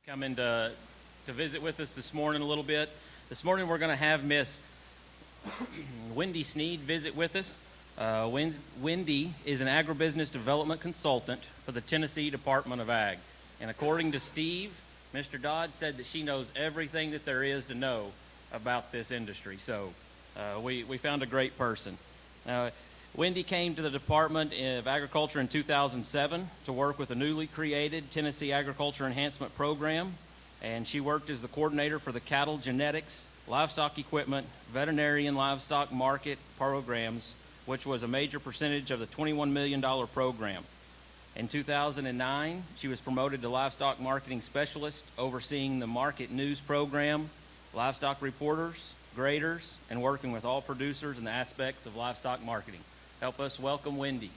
Coming to visit with us this morning a little bit. This morning we're going to have Miss Wendy Sneed visit with us. Wendy is an agribusiness development consultant for the Tennessee Department of Ag. And according to Steve, Mr. Dodd said that she knows everything that there is to know about this industry. So we found a great person. Wendy came to the Department of Agriculture in 2007 to work with a newly created Tennessee Agriculture Enhancement Program, and she worked as the coordinator for the cattle genetics, livestock equipment, veterinarian livestock market programs, which was a major percentage of the $21 million program. In 2009, she was promoted to livestock marketing specialist, overseeing the market news program, livestock reporters, graders, and working with all producers in the aspects of livestock marketing. Help us welcome Wendy.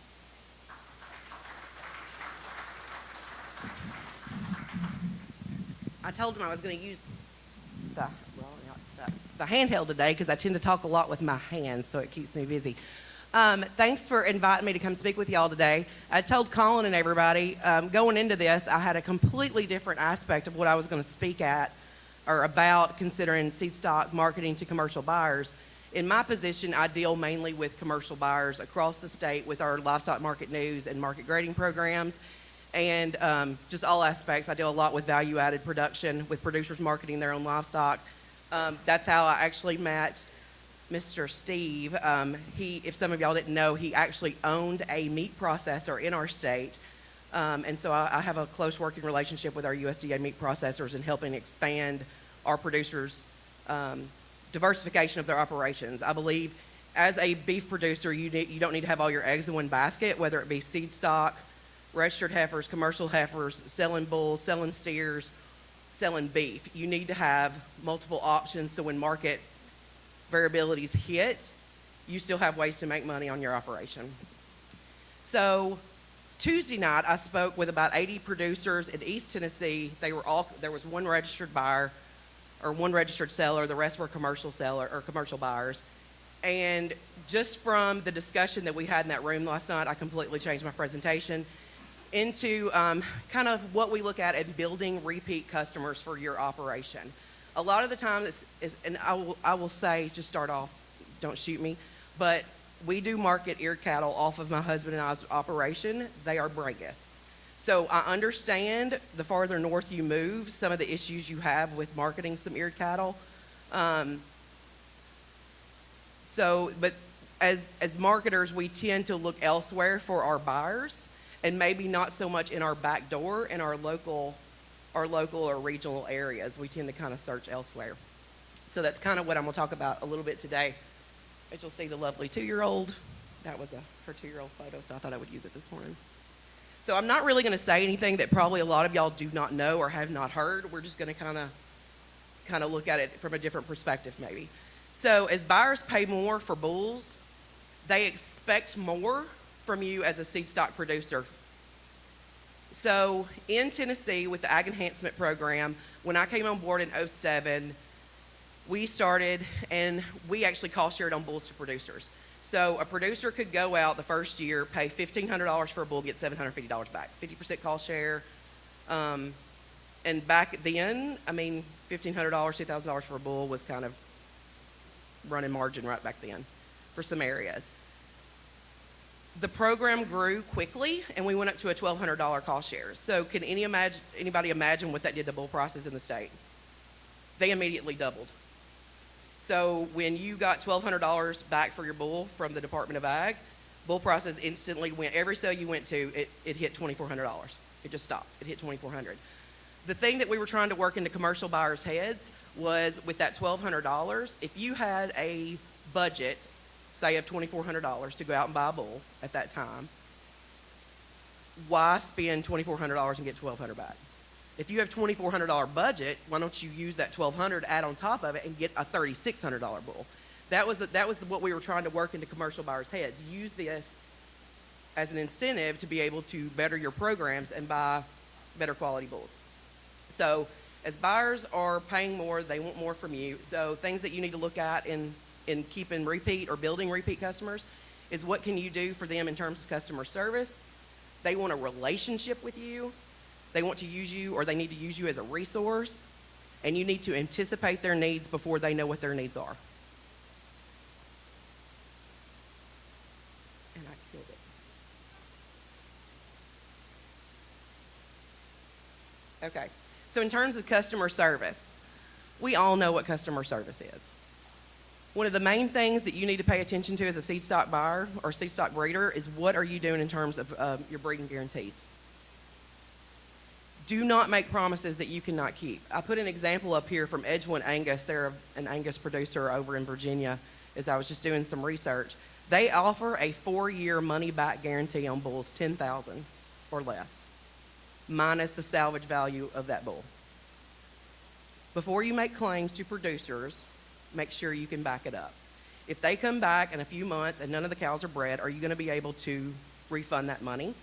I told him I was going to use the handheld today because I tend to talk a lot with my hands, so it keeps me busy. Thanks for inviting me to come speak with y'all today. I told Colin and everybody going into this, I had a completely different aspect of what I was going to speak at or about considering Seedstock marketing to commercial buyers. In my position, I deal mainly with commercial buyers across the state with our livestock market news and market grading programs, and just all aspects. I deal a lot with value-added production, with producers marketing their own livestock. That's how I actually met Mr. Steve. If some of y'all didn't know, he actually owned a meat processor in our state, and so I have a close working relationship with our USDA meat processors in helping expand our producers' diversification of their operations. I believe as a beef producer, you don't need to have all your eggs in one basket, whether it be seed stock, registered heifers, commercial heifers, selling bulls, selling steers, selling beef. You need to have multiple options so when market variabilities hit, you still have ways to make money on your operation. So Tuesday night, I spoke with about 80 producers in East Tennessee. There was one registered buyer or one registered seller, the rest were commercial seller or commercial buyers. And just from the discussion that we had in that room last night, I completely changed my presentation into kind of what we look at in building repeat customers for your operation. A lot of the time, and I will say, just start off, don't shoot me, but we do market eared cattle off of my husband and I's operation. They are Bragus. So I understand the farther north you move, some of the issues you have with marketing some eared cattle. But as marketers, we tend to look elsewhere for our buyers, and maybe not so much in our back door in our local or regional areas. We tend to kind of search elsewhere. So that's kind of what I'm going to talk about a little bit today. As you'll see, the lovely 2-year-old. That was her 2-year-old photo, so I thought I would use it this morning. So I'm not really going to say anything that probably a lot of y'all do not know or have not heard. We're just going to kind of look at it from a different perspective maybe. So as buyers pay more for bulls, they expect more from you as a seed stock producer. So in Tennessee with the Ag Enhancement Program, when I came on board in 2007, we started and we actually cost shared on bulls to producers. So a producer could go out the first year, pay $1,500 for a bull, get $750 back, 50% cost share. And back then, I mean, $1,500, $2,000 for a bull was kind of running margin right back then for some areas. The program grew quickly, and we went up to a $1,200 cost share. So can anybody imagine what that did to bull prices in the state? They immediately doubled. So when you got $1,200 back for your bull from the Department of Ag, bull prices instantly went, every sale you went to, it hit $2,400. It just stopped. It hit $2,400. The thing that we were trying to work into commercial buyers' heads was with that $1,200, if you had a budget, say of $2,400 to go out and buy a bull at that time, why spend $2,400 and get $1,200 back? If you have $2,400 budget, why don't you use that $1,200, add on top of it, and get a $3,600 bull? That was what we were trying to work into commercial buyers' heads. Use this as an incentive to be able to better your programs and buy better quality bulls. So as buyers are paying more, they want more from you. So things that you need to look at in keeping repeat or building repeat customers is what can you do for them in terms of customer service. They want a relationship with you. They want to use you, or they need to use you as a resource, and you need to anticipate their needs before they know what their needs are. And I killed it. Okay, so in terms of customer service, we all know what customer service is. One of the main things that you need to pay attention to as a seed stock buyer or seed stock breeder is what are you doing in terms of your breeding guarantees. Do not make promises that you cannot keep. I put an example up here from Edgewood Angus. They're an Angus producer over in Virginia, as I was just doing some research. They offer a 4-year money-back guarantee on bulls, $10,000 or less, minus the salvage value of that bull. Before you make claims to producers, make sure you can back it up. If they come back in a few months and none of the cows are bred, are you going to be able to refund that money?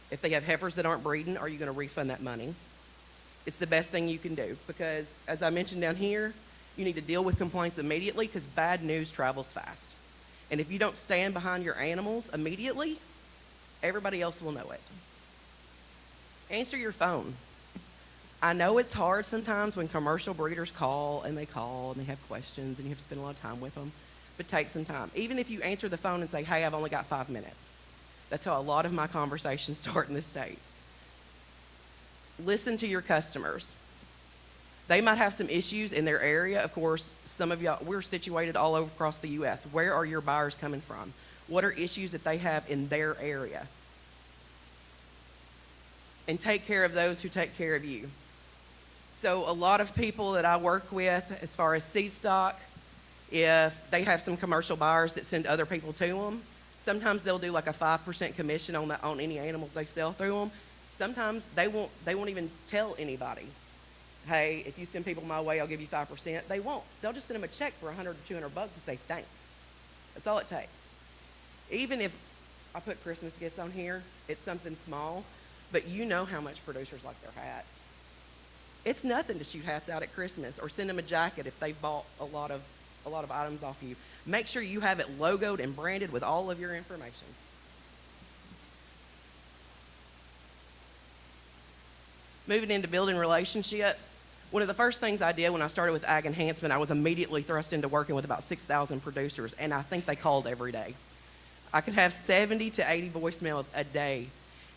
If they have heifers that aren't breeding, are you going to refund that money? It's the best thing you can do because, as I mentioned down here, you need to deal with complaints immediately because bad news travels fast. And if you don't stand behind your animals immediately, everybody else will know it. Answer your phone. I know it's hard sometimes when commercial breeders call and they have questions and you have to spend a lot of time with them, but take some time. Even if you answer the phone and say, hey, I've only got 5 minutes. That's how a lot of my conversations start in this state. Listen to your customers. They might have some issues in their area. Of course, some of y'all, we're situated all over across the U.S. Where are your buyers coming from? What are issues that they have in their area? And take care of those who take care of you. So a lot of people that I work with as far as seed stock, if they have some commercial buyers that send other people to them, sometimes they'll do like a 5% commission on any animals they sell through them. Sometimes they won't even tell anybody, hey, if you send people my way, I'll give you 5%. They won't. They'll just send them a check for $100 or $200 and say thanks. That's all it takes. Even if I put Christmas gifts on here, it's something small, but you know how much producers like their hats. It's nothing to shoot hats out at Christmas or send them a jacket if they've bought a lot of items off you. Make sure you have it logoed and branded with all of your information. Moving into building relationships, one of the first things I did when I started with Ag Enhancement, I was immediately thrust into working with about 6,000 producers, and I think they called every day. I could have 70 to 80 voicemails a day,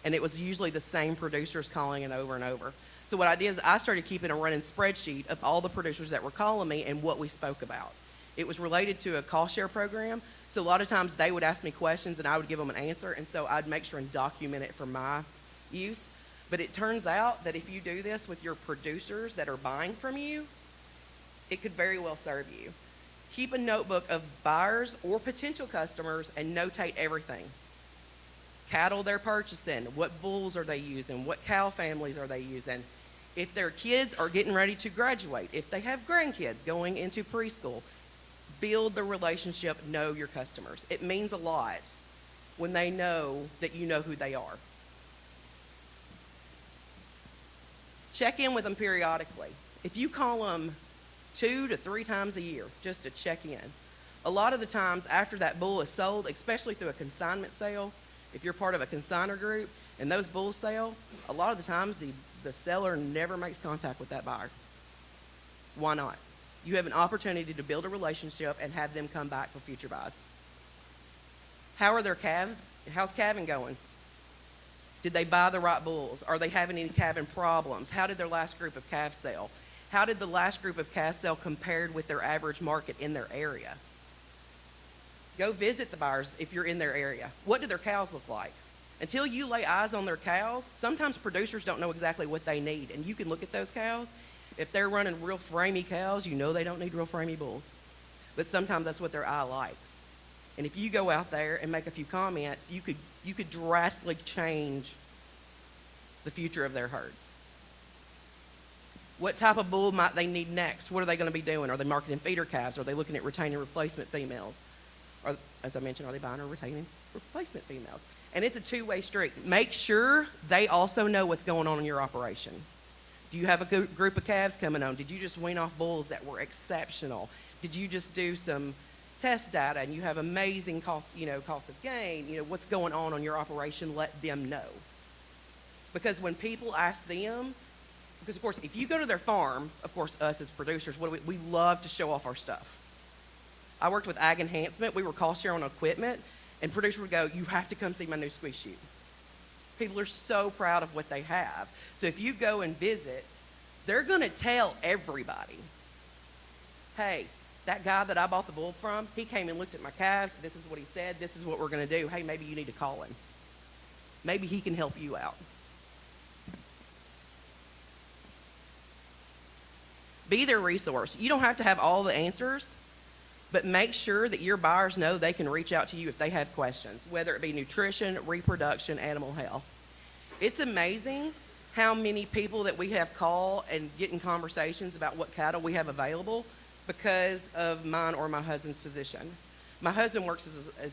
and it was usually the same producers calling it over and over. So what I did is I started keeping a running spreadsheet of all the producers that were calling me and what we spoke about. It was related to a cost share program, so a lot of times they would ask me questions and I would give them an answer, and so I'd make sure and document it for my use. But it turns out that if you do this with your producers that are buying from you, it could very well serve you. Keep a notebook of buyers or potential customers and notate everything. Cattle they're purchasing, what bulls are they using, what cow families are they using, if their kids are getting ready to graduate, if they have grandkids going into preschool. Build the relationship, know your customers. It means a lot when they know that you know who they are. Check in with them periodically. If you call them 2 to 3 times a year just to check in, a lot of the times after that bull is sold, especially through a consignment sale, if you're part of a consignor group and those bulls sell, a lot of the times the seller never makes contact with that buyer. Why not? You have an opportunity to build a relationship and have them come back for future buys. How are their calves? How's calving going? Did they buy the right bulls? Are they having any calving problems? How did their last group of calves sell? How did the last group of calves sell compared with their average market in their area? Go visit the buyers if you're in their area. What do their cows look like? Until you lay eyes on their cows, sometimes producers don't know exactly what they need, and you can look at those cows. If they're running real framey cows, you know they don't need real framey bulls. But sometimes that's what their eye likes. And if you go out there and make a few comments, you could drastically change the future of their herds. What type of bull might they need next? What are they going to be doing? Are they marketing feeder calves? Are they looking at retaining replacement females? Or, as I mentioned, are they buying or retaining replacement females? And it's a two-way street. Make sure they also know what's going on in your operation. Do you have a good group of calves coming on? Did you just wean off bulls that were exceptional? Did you just do some test data and you have amazing cost of gain? What's going on your operation? Let them know. Because when people ask them, because of course, if you go to their farm, of course, us as producers, we love to show off our stuff. I worked with Ag Enhancement. We were cost share on equipment, and producers would go, "You have to come see my new squeeze chute." People are so proud of what they have. So if you go and visit, they're going to tell everybody, "Hey, that guy that I bought the bull from, he came and looked at my calves. This is what he said. This is what we're going to do. Hey, maybe you need to call him. Maybe he can help you out." Be their resource. You don't have to have all the answers, but make sure that your buyers know they can reach out to you if they have questions, whether it be nutrition, reproduction, animal health. It's amazing how many people that we have call and get in conversations about what cattle we have available because of mine or my husband's position. My husband works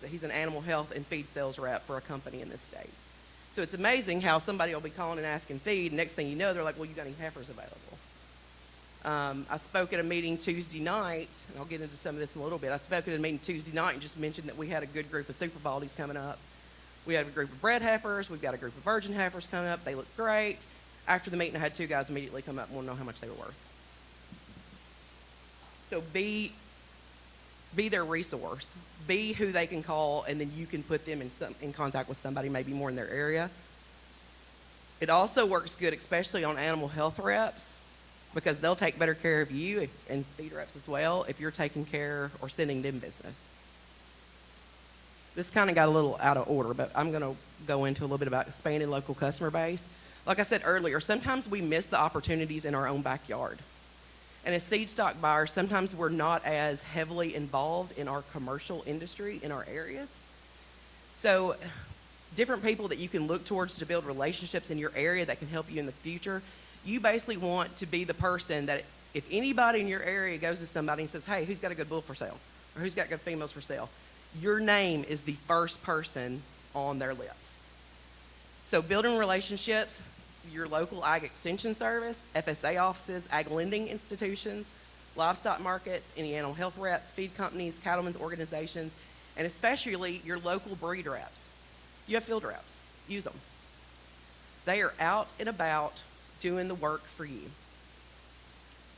he's an animal health and feed sales rep for a company in this state. So it's amazing how somebody will be calling and asking feed, and next thing you know, they're like, "Well, you got any heifers available?" I spoke at a meeting Tuesday night, and I'll get into some of this in a little bit. I spoke at a meeting Tuesday night and just mentioned that we had a good group of super baldies coming up. We have a group of bred heifers. We've got a group of virgin heifers coming up. They look great. After the meeting, I had 2 guys immediately come up and want to know how much they were worth. So be their resource. Be who they can call, and then you can put them in contact with somebody maybe more in their area. It also works good, especially on animal health reps, because they'll take better care of you and feed reps as well if you're taking care or sending them business. This kind of got a little out of order, but I'm going to go into a little bit about expanding local customer base. Like I said earlier, sometimes we miss the opportunities in our own backyard. And as Seedstock buyers, sometimes we're not as heavily involved in our commercial industry in our areas. So different people that you can look towards to build relationships in your area that can help you in the future. You basically want to be the person that if anybody in your area goes to somebody and says, "Hey, who's got a good bull for sale?" or "Who's got good females for sale?" your name is the first person on their lips. So building relationships, your local ag extension service, FSA offices, ag lending institutions, livestock markets, any animal health reps, feed companies, cattlemen's organizations, and especially your local breed reps. You have field reps. Use them. They are out and about doing the work for you.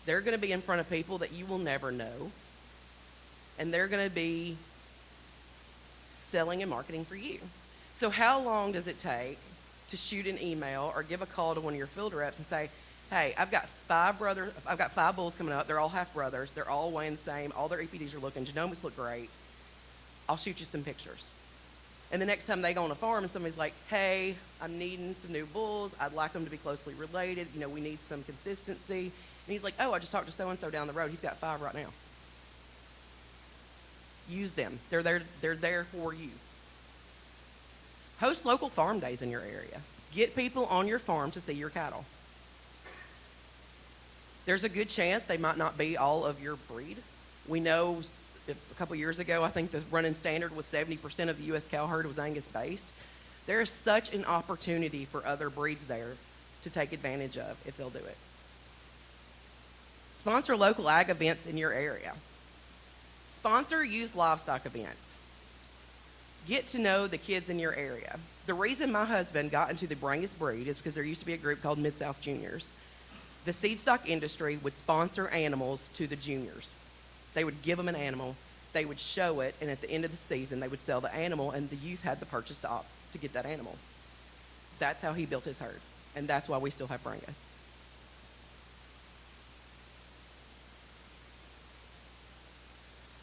They're going to be in front of people that you will never know, and they're going to be selling and marketing for you. So how long does it take to shoot an email or give a call to one of your field reps and say, "Hey, I've got 5 bulls coming up. They're all half brothers. They're all weighing the same. All their EPDs are looking. Genomics look great. I'll shoot you some pictures." And the next time they go on a farm and somebody's like, "Hey, I'm needing some new bulls. I'd like them to be closely related. You know, we need some consistency." And he's like, "Oh, I just talked to so-and-so down the road. He's got 5 right now." Use them. They're there for you. Host local farm days in your area. Get people on your farm to see your cattle. There's a good chance they might not be all of your breed. We know a couple years ago, I think the running standard was 70% of the U.S. cow herd was Angus-based. There is such an opportunity for other breeds there to take advantage of if they'll do it. Sponsor local ag events in your area. Sponsor used livestock events. Get to know the kids in your area. The reason my husband got into the Brangus breed is because there used to be a group called Mid-South Juniors. The Seedstock industry would sponsor animals to the juniors. They would give them an animal, they would show it, and at the end of the season, they would sell the animal, and the youth had the purchase to get that animal. That's how he built his herd, and that's why we still have Brangus.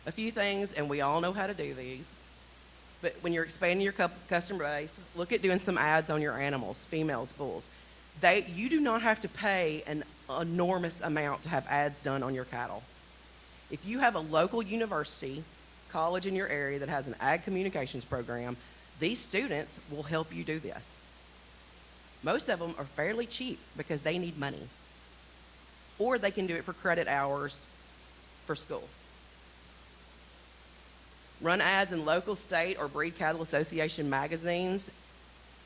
A few things, and we all know how to do these, but when you're expanding your customer base, look at doing some ads on your animals, females, bulls. You do not have to pay an enormous amount to have ads done on your cattle. If you have a local university, college in your area that has an ag communications program, these students will help you do this. Most of them are fairly cheap because they need money. Or they can do it for credit hours for school. Run ads in local, state, or breed cattle association magazines.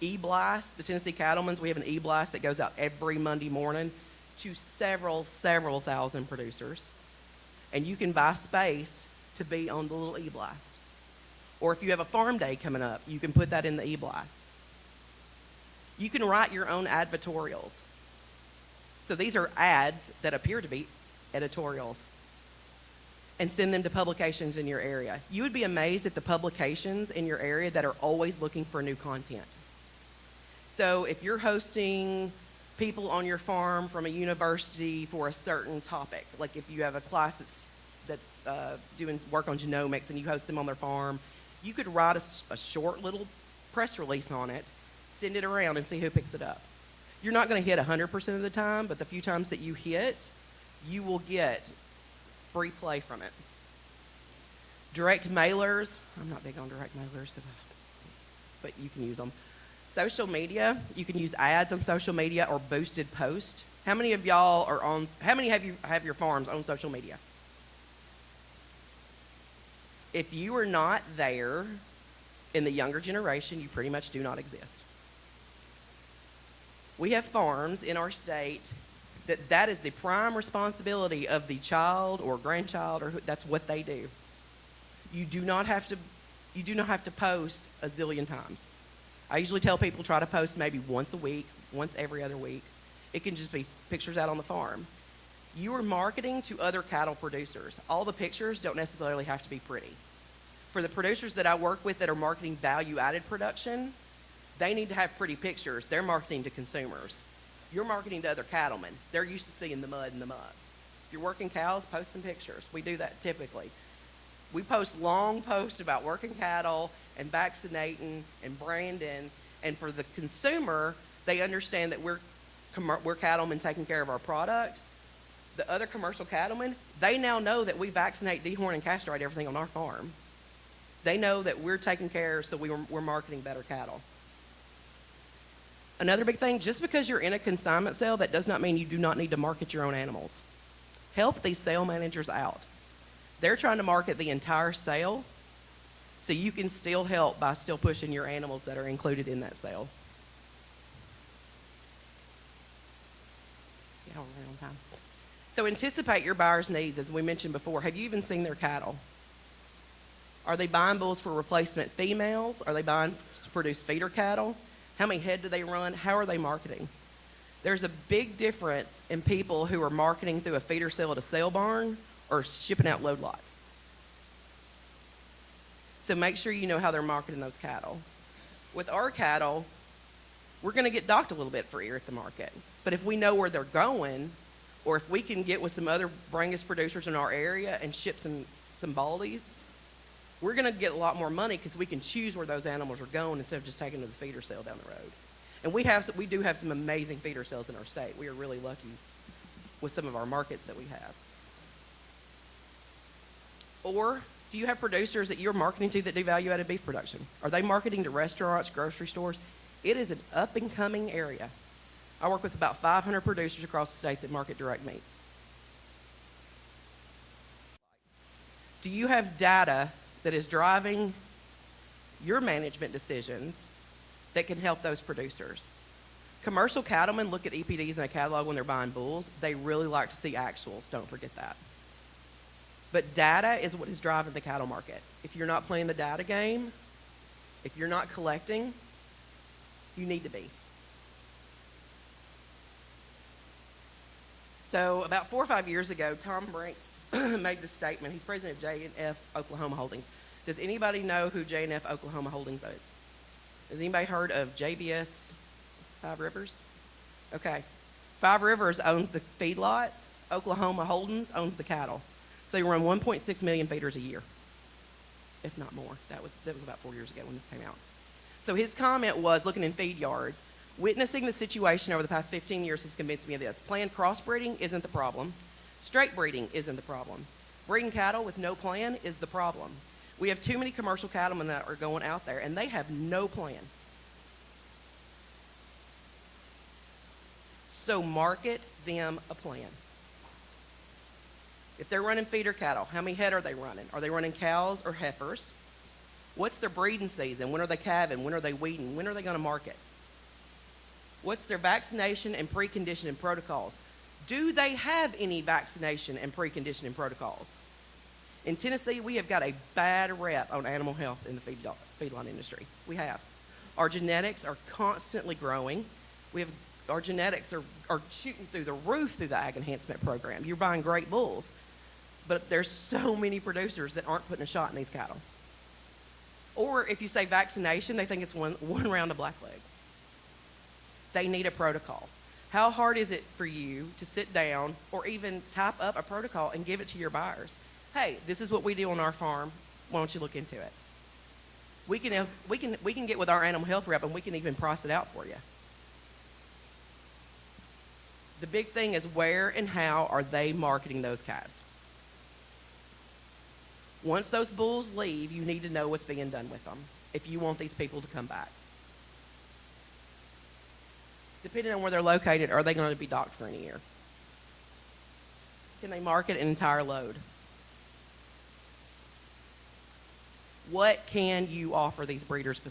E-Blast, the Tennessee Cattlemen's, we have an E-Blast that goes out every Monday morning to several thousand producers. And you can buy space to be on the little E-Blast. Or if you have a farm day coming up, you can put that in the E-Blast. You can write your own advertorials. So these are ads that appear to be editorials, and send them to publications in your area. You would be amazed at the publications in your area that are always looking for new content. So if you're hosting people on your farm from a university for a certain topic, like if you have a class that's doing work on genomics and you host them on their farm, you could write a short little press release on it, send it around, and see who picks it up. You're not going to hit 100% of the time, but the few times that you hit, you will get free play from it. Direct mailers. I'm not big on direct mailers, but you can use them. Social media. You can use ads on social media or boosted post. How many of y'all are on? How many have your farms on social media? If you are not there in the younger generation, you pretty much do not exist. We have farms in our state that is the prime responsibility of the child or grandchild, or that's what they do. You do not have to post a zillion times. I usually tell people try to post maybe once a week, once every other week. It can just be pictures out on the farm. You are marketing to other cattle producers. All the pictures don't necessarily have to be pretty. For the producers that I work with that are marketing value-added production, they need to have pretty pictures. They're marketing to consumers. You're marketing to other cattlemen. They're used to seeing the mud in the mud. If you're working cows, post some pictures. We do that typically. We post long posts about working cattle and vaccinating and branding. And for the consumer, they understand that we're cattlemen taking care of our product. The other commercial cattlemen, they now know that we vaccinate, dehorn, and castrate everything on our farm. They know that we're taking care, so we're marketing better cattle. Another big thing, just because you're in a consignment sale, that does not mean you do not need to market your own animals. Help these sale managers out. They're trying to market the entire sale, so you can still help by still pushing your animals that are included in that sale. Yeah, we're running on time. So anticipate your buyer's needs, as we mentioned before. Have you even seen their cattle? Are they buying bulls for replacement females? Are they buying to produce feeder cattle? How many head do they run? How are they marketing? There's a big difference in people who are marketing through a feeder sale at a sale barn or shipping out load lots. So make sure you know how they're marketing those cattle. With our cattle, we're going to get docked a little bit for ear at the market. But if we know where they're going, or if we can get with some other Brangus producers in our area and ship some baldies, we're going to get a lot more money because we can choose where those animals are going instead of just taking them to the feeder sale down the road. And we do have some amazing feeder sales in our state. We are really lucky with some of our markets that we have. Or do you have producers that you're marketing to that do value-added beef production? Are they marketing to restaurants, grocery stores? It is an up-and-coming area. I work with about 500 producers across the state that market direct meats. Do you have data that is driving your management decisions that can help those producers? Commercial cattlemen look at EPDs in a catalog when they're buying bulls. They really like to see actuals. Don't forget that. But data is what is driving the cattle market. If you're not playing the data game, if you're not collecting, you need to be. So about 4 or 5 years ago, Tom Brinks made the statement. He's president of J&F Oklahoma Holdings. Does anybody know who J&F Oklahoma Holdings is? Has anybody heard of JBS Five Rivers? Okay. Five Rivers owns the feedlots. Oklahoma Holdings owns the cattle. So you run 1.6 million feeders a year, if not more. That was about 4 years ago when this came out. So his comment was, looking in feed yards, witnessing the situation over the past 15 years has convinced me of this. Planned crossbreeding isn't the problem. Straight breeding isn't the problem. Breeding cattle with no plan is the problem. We have too many commercial cattlemen that are going out there, and they have no plan. So market them a plan. If they're running feeder cattle, how many head are they running? Are they running cows or heifers? What's their breeding season? When are they calving? When are they weeding? When are they going to market? What's their vaccination and preconditioning protocols? Do they have any vaccination and preconditioning protocols? In Tennessee, we have got a bad rep on animal health in the feedlot industry. We have. Our genetics are constantly growing. Our genetics are shooting through the roof through the Ag Enhancement Program. You're buying great bulls, but there's so many producers that aren't putting a shot in these cattle. Or if you say vaccination, they think it's one round of blackleg. They need a protocol. How hard is it for you to sit down or even type up a protocol and give it to your buyers? Hey, this is what we do on our farm. Why don't you look into it? We can get with our animal health rep and we can even price it out for you. The big thing is where and how are they marketing those calves? Once those bulls leave, you need to know what's being done with them if you want these people to come back. Depending on where they're located, are they going to be docked for a year? Can they market an entire load? What can you offer these breeders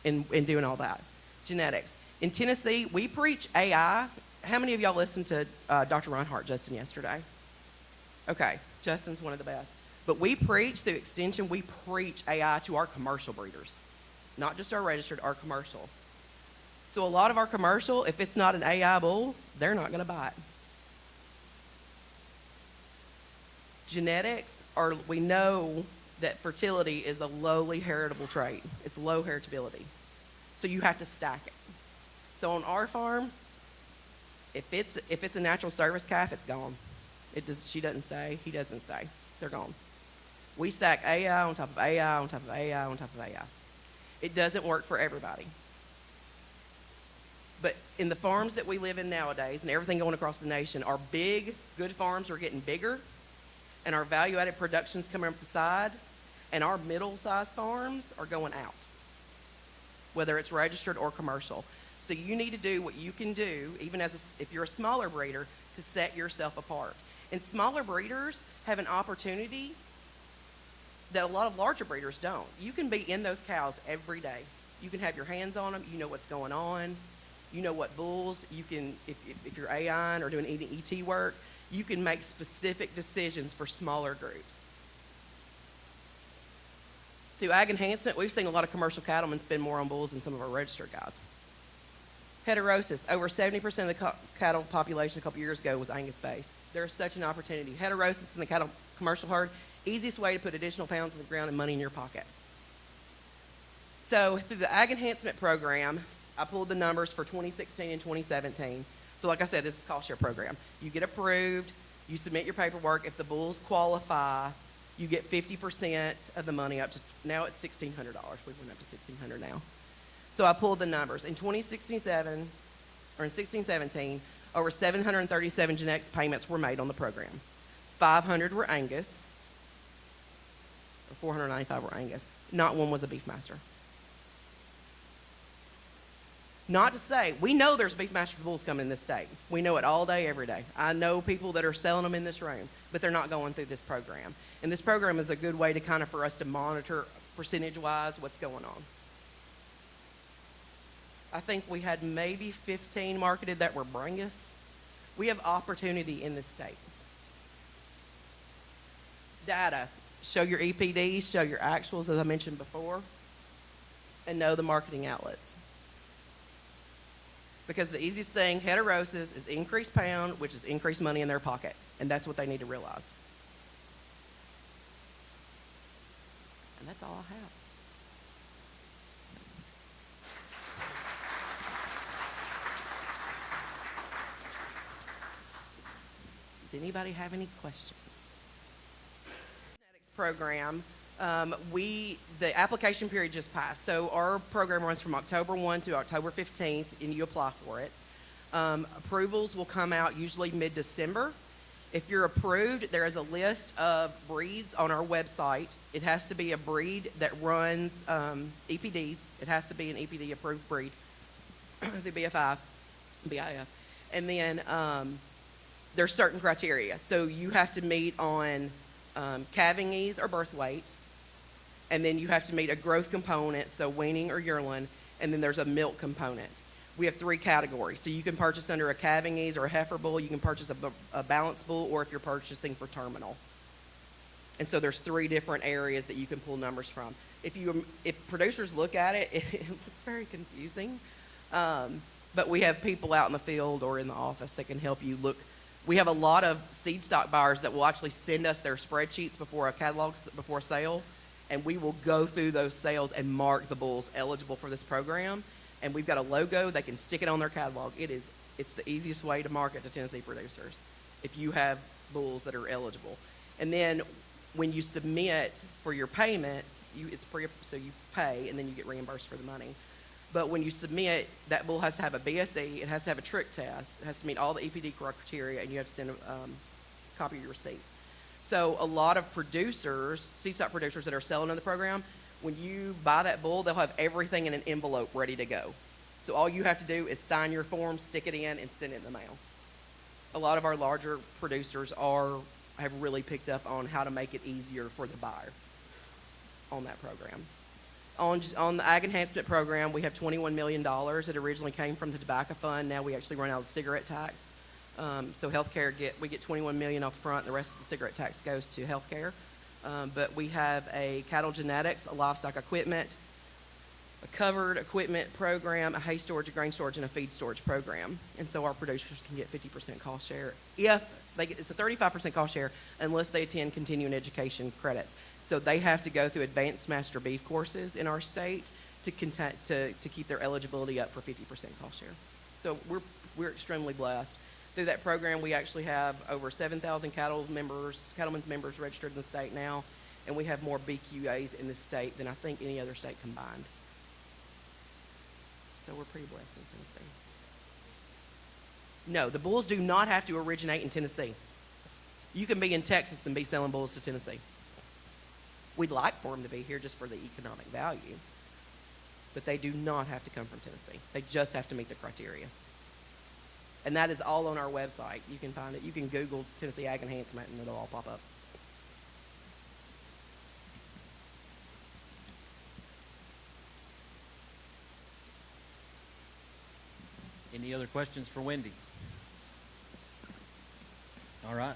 in doing all that? Genetics. In Tennessee, we preach AI. How many of y'all listened to Dr. Reinhardt, Justin, yesterday? Okay, Justin's one of the best. But we preach, through extension, we preach AI to our commercial breeders. Not just our registered, our commercial. So a lot of our commercial, if it's not an AI bull, they're not going to buy it. Genetics we know that fertility is a lowly heritable trait. It's low heritability. So you have to stack it. So on our farm, if it's a natural service calf, it's gone. She doesn't stay, he doesn't stay. They're gone. We stack AI on top of AI on top of AI on top of AI. It doesn't work for everybody. But in the farms that we live in nowadays and everything going across the nation, our big, good farms are getting bigger, and our value-added production's coming up the side, and our middle-sized farms are going out, whether it's registered or commercial. So you need to do what you can do, even if you're a smaller breeder, to set yourself apart. And smaller breeders have an opportunity that a lot of larger breeders don't. You can be in those cows every day. You can have your hands on them. You know what's going on. You know what bulls. You can, if you're AIing or doing ET work, you can make specific decisions for smaller groups. Through Ag Enhancement, we've seen a lot of commercial cattlemen spend more on bulls than some of our registered guys. Heterosis. Over 70% of the cattle population a couple years ago was Angus-based. There's such an opportunity. Heterosis in the cattle commercial herd, easiest way to put additional pounds on the ground and money in your pocket. So through the Ag Enhancement Program, I pulled the numbers for 2016 and 2017. So like I said, this is a cost share program. You get approved, you submit your paperwork. If the bulls qualify, you get 50% of the money up to, now it's $1,600. We went up to $1,600 now. So I pulled the numbers. In 2016-17, over 737 genetics payments were made on the program. 500 were Angus, or 495 were Angus. Not one was a Beefmaster. Not to say, we know there's Beefmaster bulls coming in this state. We know it all day, every day. I know people that are selling them in this room, but they're not going through this program. And this program is a good way to kind of, for us to monitor percentage-wise what's going on. I think we had maybe 15 marketed that were Brangus. We have opportunity in this state. Data. Show your EPDs, show your actuals, as I mentioned before, and know the marketing outlets. Because the easiest thing, heterosis, is increased pound, which is increased money in their pocket. And that's what they need to realize. And that's all I have. Does anybody have any questions? Genetics program, the application period just passed. So our program runs from October 1 to October 15th, and you apply for it. Approvals will come out usually mid-December. If you're approved, there is a list of breeds on our website. It has to be a breed that runs EPDs. It has to be an EPD-approved breed, the BIF. And then there's certain criteria. So you have to meet on calving ease or birth weight, and then you have to meet a growth component, so weaning or yearling, and then there's a milk component. We have 3 categories. So you can purchase under a calving ease or a heifer bull. You can purchase a balanced bull, or if you're purchasing for terminal. And so there's 3 different areas that you can pull numbers from. If producers look at it, it looks very confusing. But we have people out in the field or in the office that can help you look. We have a lot of Seedstock buyers that will actually send us their spreadsheets before before a sale, and we will go through those sales and mark the bulls eligible for this program. And we've got a logo; they can stick it on their catalog. It's the easiest way to market to Tennessee producers if you have bulls that are eligible. And then when you submit for your payment, so you pay and then you get reimbursed for the money. But when you submit, that bull has to have a BSE, it has to have a trick test, it has to meet all the EPD criteria, and you have to send a copy of your receipt. So a lot of producers, Seedstock producers that are selling in the program, when you buy that bull, they'll have everything in an envelope ready to go. So all you have to do is sign your form, stick it in, and send it in the mail. A lot of our larger producers have really picked up on how to make it easier for the buyer on that program. On the Ag Enhancement Program, we have $21 million. It originally came from the tobacco fund. Now we actually run out of the cigarette tax. So healthcare, we get $21 million up front. The rest of the cigarette tax goes to healthcare. But we have a cattle genetics, a livestock equipment, a covered equipment program, a hay storage, a grain storage, and a feed storage program. And so our producers can get 50% cost share. It's a 35% cost share unless they attend continuing education credits. So they have to go through advanced master beef courses in our state to keep their eligibility up for 50% cost share. So we're extremely blessed. Through that program, we actually have over 7,000 cattlemen's members registered in the state now, and we have more BQAs in the state than I think any other state combined. So we're pretty blessed in Tennessee. No, the bulls do not have to originate in Tennessee. You can be in Texas and be selling bulls to Tennessee. We'd like for them to be here just for the economic value, but they do not have to come from Tennessee. They just have to meet the criteria. And that is all on our website. You can find it. You can Google Tennessee Ag Enhancement and it'll all pop up. Any other questions for Wendy? All right.